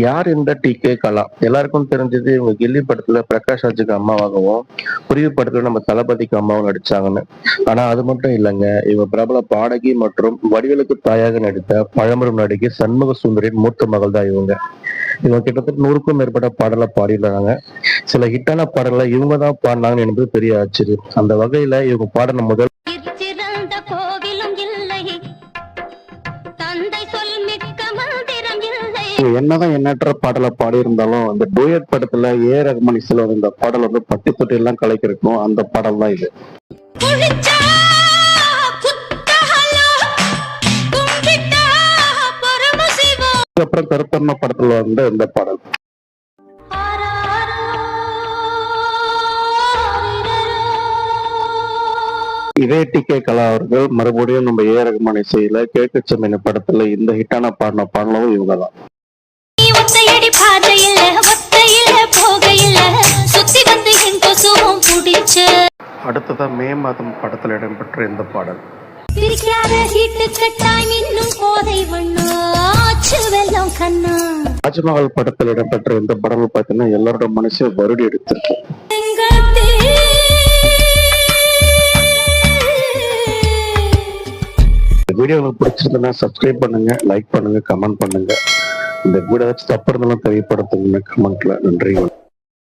யார் இந்த டி.கே. கலா? எல்லாருக்கும் தெரிஞ்சது இவங்க கில்லி படத்துல பிரகாஷ் ராஜுக்கு அம்மாவாகவும், குருவி படத்துல நம்ம தளபதிக்கு அம்மாவும் நடிச்சாங்கன்னு. ஆனா அது மட்டும் இல்லைங்க. இவங்க பிரபல பாடகி மற்றும் வடிவேலுக்கு தாயாக நடித்த பழம்பெரும் நடிகை சண்முக சுந்தரின் மூத்த மகள் தான் இவங்க. இவங்க கிட்டத்தட்ட 100க்கும் மேற்பட்ட பாடலை பாடியிருக்காங்க. சில ஹிட்டான பாடல்களை இவங்க தான் பாடினாங்கன்னு என்பது பெரிய ஆச்சரியம். அந்த வகையில இவங்க பாடின முதல் என்னதான் எண்ணற்ற பாடலை பாடியிருந்தாலும் அந்த டூயட் படத்துல ரஹ்மான் இசையில இந்த பாடல் வந்து பட்டி தொட்டி எல்லாம் கலைக்கிறக்கும் அந்த பாடல் தான் இது. அப்புறம் கருப்பண்ண படத்துல வந்து இந்த பாடல். இதே டி.கே. கலா அவர்கள் மறுபடியும் நம்ம ரஹ்மான் இசையில கேட்க செம்மின படத்துல இந்த ஹிட்டான பாடின பாடலும் இவங்க தான். அடுத்ததா மே மாதம் படத்தில் இடம்பெற்ற இந்த பாடல். ராஜ்மஹால் படத்தில் இடம்பெற்ற இந்த படம் பார்த்தீங்கன்னா எல்லாரோட மனசையும் வருடி எடுத்திருக்கு. வீடியோ உங்களுக்கு பிடிச்சிருந்தா சப்ஸ்கிரைப் பண்ணுங்க, லைக் பண்ணுங்க, கமெண்ட் பண்ணுங்க. இந்த வீடியோ ஏதாச்சும் தப்பு இருந்தாலும் தெரியப்படுத்துங்க கமெண்ட்ல. நன்றி.